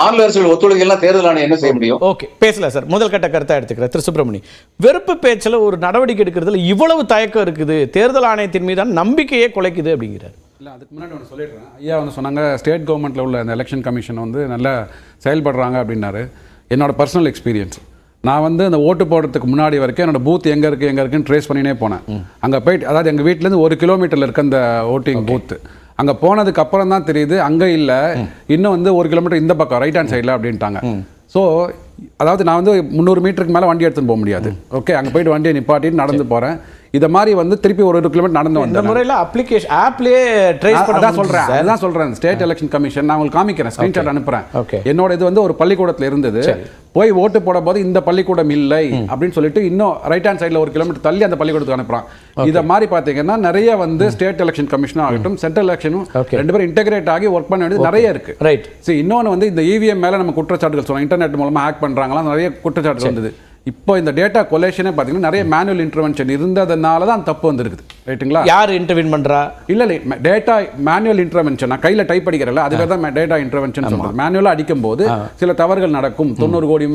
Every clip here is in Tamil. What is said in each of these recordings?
மாநில அரசுகள் ஒத்துழைக்கலாம் தேர்தல் ஆணையம் என்ன செய்ய முடியும்? ஓகே, பேசல சார். முதல் கட்ட கருத்தா எடுத்துக்கிறேன். திரு சுப்பிரமணி, வெறுப்பு பேச்சில் ஒரு நடவடிக்கை எடுக்கிறதுல இவ்வளவு தயக்கம் இருக்குது, தேர்தல் ஆணையத்தின் மீதான நம்பிக்கையே குலைக்குது அப்படிங்கிறார். இல்லை, அதுக்கு முன்னாடி ஒன்று சொல்லிடுறேன். ஐயா வந்து சொன்னாங்க ஸ்டேட் கவர்மெண்ட்டில் உள்ள அந்த எலெக்ஷன் கமிஷன் வந்து நல்லா செயல்படுறாங்க அப்படின்னாரு. என்னோட பர்சனல் எக்ஸ்பீரியன்ஸ், நான் வந்து அந்த ஓட்டு போடுறதுக்கு முன்னாடி வரைக்கும் என்னோட பூத் எங்கே இருக்குன்னு ட்ரேஸ் பண்ணினே போனேன். அங்கே போயிட்டு, அதாவது எங்கள் வீட்டிலேருந்து 1 கிலோமீட்டரில் இருக்க அந்த ஓட்டிங் பூத்து, அங்கே போனதுக்கு அப்புறம் தான் தெரியுது அங்கே இல்லை, இன்னும் வந்து 1 கிலோமீட்டர் இந்த பக்கம் ரைட் ஹேண்ட் சைடில் அப்படின்ட்டாங்க. ஸோ அதாவது நான் வந்து 300 மீட்டருக்கு மேலே வண்டி எடுத்துன்னு போக முடியாது. ஓகே, அங்கே போயிட்டு வண்டியை நிப்பாட்டிட்டு நடந்து போகிறேன். இதை மாதிரி வந்து திருப்பி 1 கிலோமீட்டர் நடந்து வந்தேன். இந்த முறையில் அப்ளிகேஷன் ஆப்லேயே ட்ரேஸ் பண்ண அதான் சொல்கிறேன். ஸ்டேட் எலெக்ஷன் கமிஷன் நான் உங்களுக்கு காமிக்கிறேன், ஸ்க்ரீன்ஷாட் அனுப்புகிறேன். என்னோட இது வந்து ஒரு பள்ளிக்கூடத்தில் இருந்தது. போய் ஓட்டு போட போது இந்த பள்ளிக்கூடம் இல்லை அப்படின்னு சொல்லிட்டு இன்னும் ரைட் ஹேண்ட் சைடில் 1 கிலோமீட்டர் தள்ளி அந்த பள்ளிக்கூடத்துக்கு அனுப்புறான். இதை மாதிரி பார்த்தீங்கன்னா நிறைய வந்து ஸ்டேட் எலெக்ஷன் கமிஷனும் ஆகட்டும், சென்ட்ரல் எலெக்ஷனும் 2 பேரும் இன்டெகிரேட் ஆகி ஒர்க் பண்ண வேண்டியது நிறைய இருக்கு. ரைட். சரி, இன்னொன்று வந்து இந்த இவிஎம் மேலே நம்ம குற்றச்சாட்டுகள் சொல்லுவோம், இன்டர்நெட் மூலமாக ஹேக் பண்ணுறாங்களா, நிறைய குற்றச்சாட்டு வந்தது. இப்போ இந்த டேட்டா கொலேஷனே பார்த்தீங்கன்னா நிறைய மேனுவல் இன்டர்வென்ஷன் இருந்ததுனால தான் தப்பு வந்திருக்குது. ரைட்டுங்களா? யார் இன்டர்வீன் பண்ணுறா? இல்லை, டேட்டா மேனுவல் இன்டர்வென்ஷன், நான் கையில் டைப் அடிக்கிறேன், அதுக்காக தான் டேட்டா இன்டர்வென்ஷன் சொல்றது. மேனுவலாக அடிக்கும் போது சில தவறுகள் நடக்கும். 90 கோடி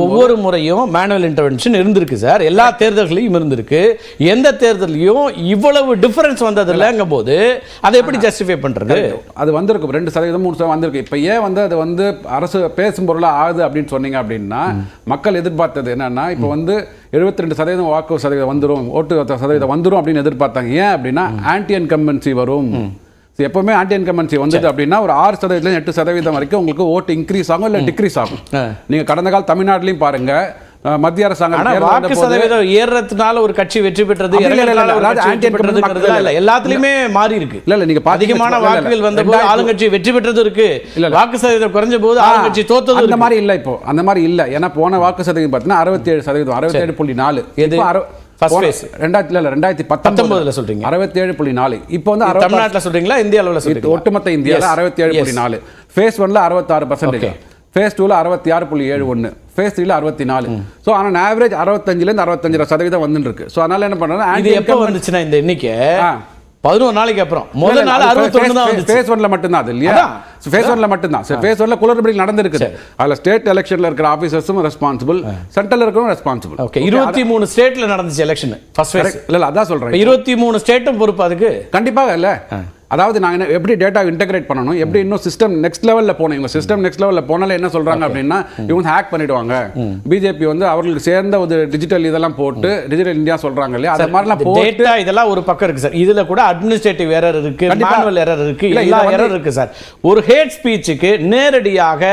ஒவ்வொரு முறையும் மேனுவல் இன்டர்வென்ஷன் இருந்திருக்கு சார், எல்லா தேர்தல்களையும் இருந்திருக்கு. எந்த தேர்தலையும் இவ்வளவு டிஃபரன்ஸ் வந்தது இல்லைங்கும் போது அதை எப்படி ஜஸ்டிஃபை பண்றது? அது வந்திருக்கும் 2%, 3% வந்திருக்கு. இப்போ ஏன் வந்து அது வந்து அரசு பேசும் பொருளாக ஆகுது அப்படின்னு சொன்னீங்க அப்படின்னா, மக்கள் எதிர்பார்த்தது என்னன்னா, இப்போ வந்து 72% வாக்கு சதவீதம் வந்துடும், ஓட்டு சதவீதம் வந்துடும் அப்படின்னு எதிர்பார்த்தாங்க. ஏன் அப்படின்னா ஆன்டி இன்கம்பன்சி வரும். எப்பவுமே ஆன்டி இன்கம்பன்சி வந்தது அப்படின்னா ஒரு 6% 8% வரைக்கும் உங்களுக்கு ஓட்டு இன்க்ரீஸ் ஆகும் இல்லை டிக்ரீஸ் ஆகும். நீங்க கடந்த கால தமிழ்நாட்டிலையும் பாருங்க, மத்திய அரசாங்கம் வாக்கு சதவீதம் ஏறதுனால ஒரு கட்சி வெற்றி பெற்றது, எல்லாத்துலயுமே மாறி இருக்கு. இல்ல, நீங்க அதிகமான வாக்குகள் வந்த போது ஆளுங்கட்சி வெற்றி பெற்றது இருக்கு, வாக்கு சதவீதம் குறைஞ்ச போது ஆளுங்கட்சி தோத்தது. அந்த மாதிரி இல்ல, இப்போ அந்த மாதிரி இல்ல. ஏன்னா போன வாக்கு சதவீதம் பார்த்தீங்கன்னா 67%, 67.4. 2019 சொல்றீங்க 67.4. இப்போ வந்து தமிழ்நாட்டுல சொல்றீங்களா, இந்திய அளவுல சொல்றீங்க? ஒட்டுமொத்த இந்தியால 67.4. ஃபேஸ் 1ல 66%, ஃபேஸ் 2ல 66.71, ஃபேஸ் 3ல 64. ஸோ ஆனால் ஆவரேஜ் 65% 65% வந்துட்டு இருக்கு. ஸோ அதனால என்ன பண்றாங்க, இது எப்போ வந்துச்சுன்னா இந்த எண்ணிக்கை 11 நாளைக்கு அப்புறம் முதல் நாள் 61 தான் வந்துச்சு. ஃபேஸ் 1ல மட்டும் தான் அது இல்லையா? ஃபேஸ் 1ல மட்டும் தான். ஃபேஸ் 1ல குளறுபடி நடந்திருக்கு. அதுல ஸ்டேட் எலெக்ஷன்ல இருக்கிற ஆபீசர்ஸும் ரெஸ்பான்சிபிள், சென்ட்ரல் இருக்கிறவங்க ரெஸ்பான்சிபிள். ஓகே, 23 ஸ்டேட்ல நடந்துச்சு எலெக்ஷன் ஃபர்ஸ்ட் ஃபேஸ். இல்ல, அதான் சொல்றேன், 23 ஸ்டேட்டும் பொறுப்பு அதுக்கு. கண்டிப்பாக இல்ல. அதாவது நாங்கள் எப்படி டேட்டா இன்டெகிரேட் பண்ணணும், எப்படி இன்னும் சிஸ்டம் நெக்ஸ்ட் லெவலில் போனோம். இவங்க சிஸ்டம் நெக்ஸ்ட் லெவலில் போனால என்ன சொல்றாங்க அப்படின்னா, இவங்க ஹேக் பண்ணிடுவாங்க. பிஜேபி வந்து அவர்களுக்கு சேர்ந்த ஒரு டிஜிட்டல் இதெல்லாம் போட்டு டிஜிட்டல் இந்தியா சொல்றாங்க இல்லையா, அது மாதிரிலாம் போட்டு இதெல்லாம் ஒரு பக்கம் இருக்கு சார். இதுல கூட அட்மினிஸ்ட்ரேட்டிவ் எரர் இருக்கு, மேனுவல் எரர் இருக்கு, எல்லா எரர் இருக்கு சார். ஒரு ஹேட் ஸ்பீச்சுக்கு நேரடியாக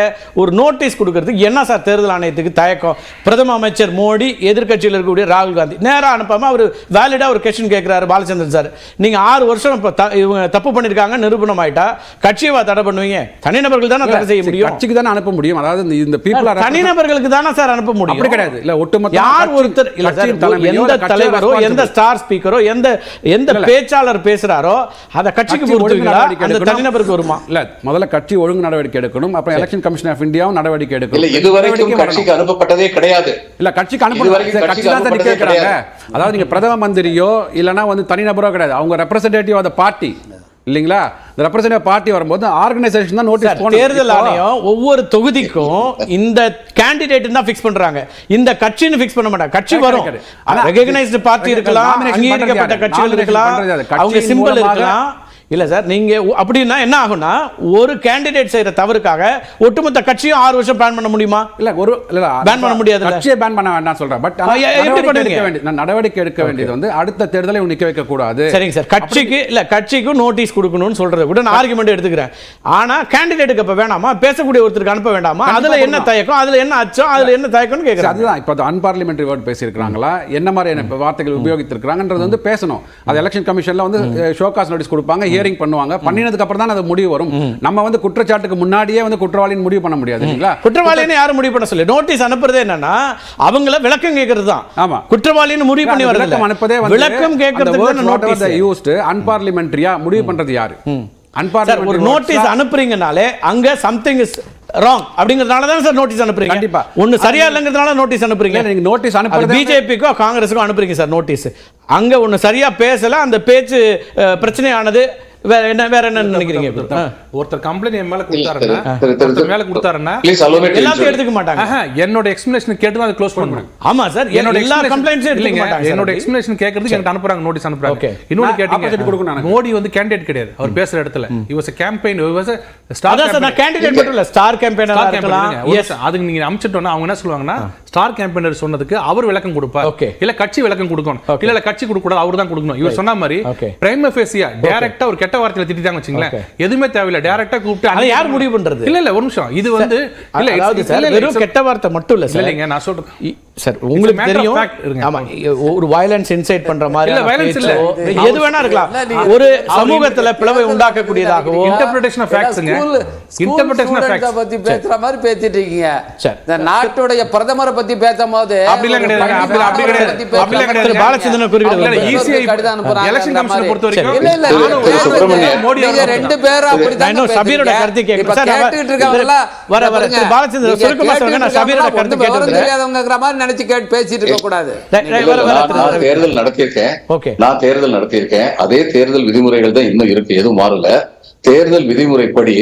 ஒரு நோட்டீஸ் கொடுக்கறதுக்கு என்ன சார் தேர்தல் ஆணையத்துக்கு தயக்கம்? பிரதம அமைச்சர் மோடி, எதிர்க்கட்சியில் இருக்கக்கூடிய ராகுல் காந்தி நேரா அனுப்பாம அவர் வேலிடா ஒரு கொஸ்டின் கேட்கிறாரு பாலச்சந்திரன் சார், நீங்க 6 வருஷம் இவங்க தப்பு பண்ணிருக்காங்க நிரூபணம் ஆயிட்டா கட்சியை தடை பண்ணுவீங்க? தனிநபர்கள் தானே தடை செய்ய முடியும், கட்சிக்கு தானே அனுப்ப முடியும். அதாவது இந்த பீப்புள் தனிநபர்களுக்கு தானே சார் அனுப்ப முடியும். அப்படி கிடையாது. இல்ல, ஒட்டுமொத்த யார் ஒருத்தர் இல்ல சார், எந்த தலைவரோ எந்த ஸ்டார் ஸ்பீக்கரோ எந்த பேச்சாளர் பேசுறாரோ அத கட்சிக்கு பொறுத்துவீங்களா, அந்த தனிநபருக்கு வருமா? இல்ல, முதல்ல கட்சி ஒழுங்கு நடவடிக்கை எடுக்கணும், அப்புறம் எலெக்ஷன் கமிஷன் ஆஃப் இந்தியாவும் நடவடிக்கை எடுக்கணும். இல்ல, இதுவரைக்கும் கட்சிக்கு அனுப்பப்பட்டதே கிடையாது. இல்ல, கட்சிக்கு அனுப்புறது கட்சி தான் கேட்கறாங்க. அதாவது நீங்க பிரதம மந்திரியோ இல்லனா வந்து தனிநபரோ கிடையாது, அவங்க ரெப்ரசன்டேட்டிவ் ஆஃப் தி பார்ட்டி இல்லீங்களா? இந்த ரெப்ரசன்டேட்டிவ் பார்ட்டி வரும்போது ஆர்கனைசேஷன் தான் நோட்டீஸ் போடுது. தேர்தல் ஆணையம் ஒவ்வொரு தொகுதிக்கும் இந்த கேண்டிடேட் தான் ஃபிக்ஸ் பண்றாங்க, இந்த கட்சின்னு ஃபிக்ஸ் பண்ண மாட்டாங்க. கட்சி வரும், ரெகக்னைஸ்டு பார்ட்டி இருக்கலாம், அங்கீகரிக்கப்பட்ட கட்சிகள் இருக்கலாம், அவங்க சிம்பல் இருக்கலாம். இல்ல சார், நீங்க அப்படின்னா என்ன ஆகும்னா, ஒரு கேண்டிடேட் செய்யற தவறுக்காக ஒட்டுமொத்த கட்சியும் 6 வருஷம் பேன் பண்ண முடியுமா? இல்ல, பேன் பண்ண முடியாது. கட்சியை பேன் பண்ண வேண்டாம் சொல்றேன். பட் நடவடிக்கை எடுக்க வேண்டியது வந்து அடுத்த தேர்தலை நிக்க வைக்க கூடாது. சரிங்க சார், கட்சிக்கு நோட்டீஸ் கொடுக்கணும்னு சொல்றது கூட நான் ஆர்குமெண்ட் எடுத்துக்கிறேன். ஆனா கேண்டிடேட்டுக்கு அப்ப வேணாமா, பேசக்கூடிய ஒருத்தருக்கு அனுப்ப வேண்டாமா? அதுல என்ன தயக்கம், அதுல என்ன அச்சம், அதுல என்ன தயக்கம்னு கேக்குறேன். அதுதான் இப்போ அன்பார்லிமெண்டரி வேர்ட் பேசியிருக்காங்களா, என்ன மாதிரியான வார்த்தைகள் உபயோகித்திருக்காங்கன்றது வந்து பேசணும். அது எலெக்ஷன் கமிஷன்ல வந்து ஷோகாஸ் நோட்டீஸ் கொடுப்பாங்க, ஹியரிங் பண்ணுவாங்க. பண்ணினதுக்கு அப்புறம் தான் அது முடிவு வரும். நம்ம வந்து குற்றச்சாட்டுக்கு முன்னாடியே வந்து குற்றவாளின்னு முடிவு பண்ண முடியாது இல்லீங்களா? குற்றவாளின்னு யாரும் முடிவு பண்ண சொல்லி நோட்டீஸ் அனுப்புறதே என்னன்னா, அவங்கள விளக்கம் கேக்குறது தான். ஆமா, குற்றவாளின்னு முடிவு பண்ணி வரது இல்ல, அனுப்பதே வந்து விளக்கம் கேக்குறதுக்கு நோட்டீஸ் யூஸ்ட். அன்பார்லிமெண்டரியா முடிவு பண்றது யாரு? ஒரு நோட்டீஸ் அனுப்புறீங்கனாலே அங்க சம்திங் இஸ் ராங் அப்படிங்கறதுனால தான் சார் நோட்டீஸ் அனுப்புறீங்க. கண்டிப்பா ஒன்னு சரியா இல்லங்கிறதுனால நோட்டீஸ் அனுப்புறீங்க. நீங்க நோட்டீஸ் அனுப்புறது பிஜேபிக்கோ காங்கிரஸுக்கோ அனுப்புறீங்க சார் நோட்டீஸ். அங்க ஒன்னு சரியா பேசல, அந்த பேச்சு பிரச்சனையானது, வேற என்ன நினைக்கிறீங்க இப்போ? ஒருத்தர் கம்ப்ளைண்ட் என் மேல கொடுத்தாருன்னா Please allow me to எல்லாத்தையும் interrupt. எடுத்துக்க மாட்டாங்க. என்னோட எக்ஸ்பிளனேஷன் கேட்டு தான் அதை க்ளோஸ் பண்ணுவாங்க. ஆமா சார், என்னோட எல்லா கம்ப்ளைண்ட்ஸும் எடுத்துக்க இல்லைங்க, மாட்டாங்க. என்னோட எக்ஸ்பிளனேஷன் கேட்கறதுக்கு எனக்கு அனுப்புறாங்க, நோட்டீஸ் அனுப்புறாங்க. Okay. இன்னொன்னு opposite கொடுக்கணும் கேட்டீங்க, மோடி வந்து கேண்டிடேட் கிடையாது அவர் பேசுற இடத்துல. he was a campaign, he was a star அதான் சார், நான் கேண்டிடேட் மட்டும் இல்ல, ஸ்டார் கேம்பெயினரா இருக்கலாம். எஸ், அதுக்கு நீங்க அனுப்பிச்சிட்டோம்னா அவங்க என்ன சொல்லுவாங்கன்னா ஸ்டார் கேம்பெயினர் சொன்னதுக்கு அவர் விளக்கம் கொடுப்பார், Okay. இல்ல கட்சி விளக்கம் கொடுக்கணும், இல்ல கட்சி கொடுக்க கூடாது, அவர் தான் கொடுக்கணும். இவர் சொன்ன மாதிரி Okay. பிரைம ஃபேசியா டைரக்டா ஒரு கெட்ட வார்த்தையில திட்டிட்டாங்க வச்சுங்களேன், எதுவுமே தேவையில்ல, டைரக்டா கூப்பிட்டு அதை யார் முடிவு பண்றது? இல்ல ஒரு நிமிஷம், இது வந்து இல்ல அதாவது சார் வெறும் கெட்ட வார்த்தை மட்டும் இல்ல சார். இல்லைங்க, நான் சொல்றேன் சார் உங்களுக்கு matter of தெரியும். fact இருங்க. ஆமா, ஒரு வயலன்ஸ் இன்சைட் பண்ற மாதிரி இல்ல, violence இல்ல. எது வேணா இருக்கலாம். ஒரு சமூகத்துல பிளவை உண்டாக்கக்கூடியதாகவோ இன்டர்பிரேஷன் ஆஃப் ஃபேக்ட்ஸ்ங்க, இன்டர்பிரேஷன் ஆஃப் ஃபேக்ட்ஸ் பத்தி பேசுற மாதிரி பேசிட்டு இருக்கீங்க. சரி. இந்த நாட்டுடைய பிரதமரை பத்தி பேசும்போது அப்படிலாம் கிடையாது, அப்படி கிடையாது, அப்படிலாம் கிடையாது. திரு பாலச்சந்திரன் குறுக்கிட ஈஸியா கடிதம் அனுப்புறாங்க. எலெக்ஷன் கமிஷன் பொறுத்த வரைக்கும் இல்ல இல்ல, திரு சுப்பிரமணியன், மோடி நீங்க ரெண்டு பேரும் அப்படிதான் நான் சபீரோட கருத்து கேட்கிறேன் சார். கேட்டுட்டு இருக்கவங்களா வர திரு பாலச்சந்திரன் சுருக்கமா சொல்லுங்க, நான் சபீரோட கருத்து கேட்கிறேன். தெரியாதவங்கற மாதிரி நினைச்சு கேட்டு பேசிட்டு இருக்க கூடாது. நான் தேர்தல் நடத்தியிருக்கேன். ஓகே, நான் தேர்தல் நடத்தியிருக்கேன். அதே தேர்தல் விதிமுறைகள் தான் இன்னும் இருக்கு, எதுவும் மாறல. தேர்தல் விதிமுறைப்படி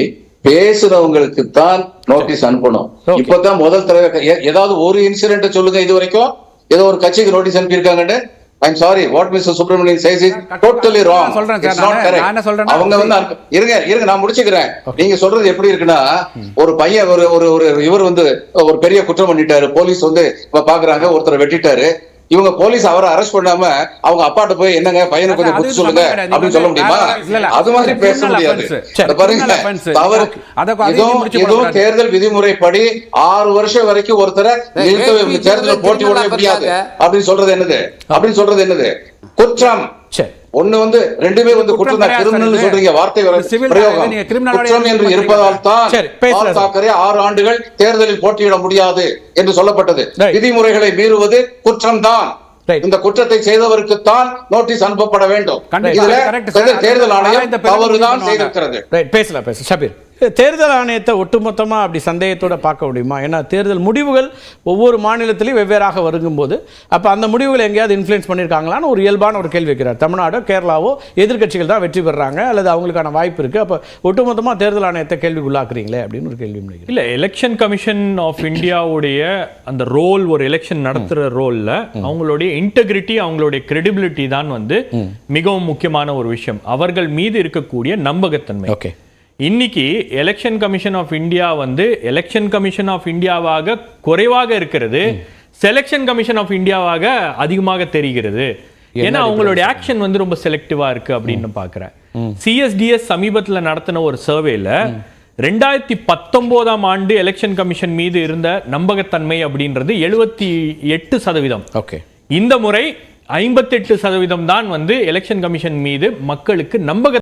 பேசுறவங்களுக்கு தான் நோட்டீஸ் அனுப்பணும். இப்பதான் முதல் தடவை ஏதாவது ஒரு இன்சிடென்ட் சொல்லுங்க இது வரைக்கும் ஏதோ ஒரு கட்சிக்கு notice அனுப்பியிருக்காங்கன்னு. I'm sorry, what Mr. Subramanian says is totally wrong. It's not correct. அவங்க வந்து இருங்க நான் முடிச்சுக்கிறேன். நீங்க சொல்றது எப்படி இருக்குன்னா, ஒரு பையன் ஒரு இவர் வந்து ஒரு பெரிய குற்றம் பண்ணிட்டாரு, போலீஸ் வந்து பாக்குறாங்க, ஒருத்தரை வெட்டிட்டாரு. இவங்க போலீஸ் அவரை அரெஸ்ட் பண்ணாம அவங்க அப்பாட்ட போய் என்னங்க பையனை கொஞ்சம் புத்தி சொல்லுங்க அப்படின்னு சொல்ல முடியுமா? அது மாதிரி பேச முடியாது. பாருங்க, தவறு. இதுவும் தேர்தல் விதிமுறைப்படி 6 வருஷம் வரைக்கும் ஒருத்தரை தேர்தல் போட்டி விட முடியாது அப்படின்னு சொல்றது என்னது? குற்றம். ஒண்ணு வந்து ரெண்டுமே வந்து குற்றம் தான். கிரிமினல் சொல்றீங்க, வார்த்தை பிரயோகம் குற்றம் என்று இருப்பதால் தான் பால் தாக்கரே 6 ஆண்டுகள் தேர்தலில் போட்டியிட முடியாது என்று சொல்லப்பட்டது. விதிமுறைகளை மீறுவது குற்றம் தான். இந்த குற்றத்தை செய்தவருக்கு தான் நோட்டீஸ் அனுப்பப்பட வேண்டும். இதுல தேர்தல் ஆணையம் தவறுதான் செய்திருக்கிறது. பேசலாம் ஷபீர். தேர்தல் ஆணையத்தை ஒட்டுமொத்தமா அப்படி சந்தேகத்தோட பார்க்க முடியுமா? ஏன்னா தேர்தல் முடிவுகள் ஒவ்வொரு மாநிலத்திலையும் வெவ்வேறாக வருங்கும்போது அப்ப அந்த முடிவுகளை எங்கேயாவது இன்ஃப்ளூயன்ஸ் பண்ணியிருக்காங்களான்னு ஒரு இயல்பான ஒரு கேள்வி வைக்கிறார். தமிழ்நாடோ கேரளாவோ எதிர்க்கட்சிகள் தான் வெற்றி பெறாங்க அல்லது அவங்களுக்கான வாய்ப்பு இருக்கு. அப்ப ஒட்டுமொத்தமா தேர்தல் ஆணையத்தை கேள்விக்குள்ளாக்குறீங்களே அப்படின்னு ஒரு கேள்வி முடியும். இல்ல, எலெக்ஷன் கமிஷன் ஆஃப் இந்தியாவுடைய அந்த ரோல், ஒரு எலெக்ஷன் நடத்துற ரோல்ல அவங்களுடைய இன்டெகிரிட்டி, அவங்களுடைய கிரெடிபிலிட்டி தான் வந்து மிகவும் முக்கியமான ஒரு விஷயம். அவர்கள் மீது இருக்கக்கூடிய நம்பகத்தன்மை. ஓகே, இன்னைக்கு எலெக்ஷன் கமிஷன் ஆஃப் இந்தியா வந்து எலெக்ஷன் கமிஷன் ஆஃப் இந்தியாவாக குறைவாக இருக்கிறது, செலெக்ஷன் கமிஷன் ஆஃப் இந்தியாவாக அதிகமாக தெரிகிறது. ஏன்னா அவங்களுடைய ஆக்ஷன் வந்து ரொம்ப செலக்டிவா இருக்கு அப்படின்னு பாக்குறேன். CSDS சமீபத்தில் நடத்தின ஒரு சர்வேல 2019ஆம் ஆண்டு எலெக்ஷன் கமிஷன் மீது இருந்த நம்பகத்தன்மை அப்படின்றது 78%. ஓகே, இந்த முறை 58% தான் வந்து எலெக்ஷன் கமிஷன் மீது மக்களுக்கு நம்பக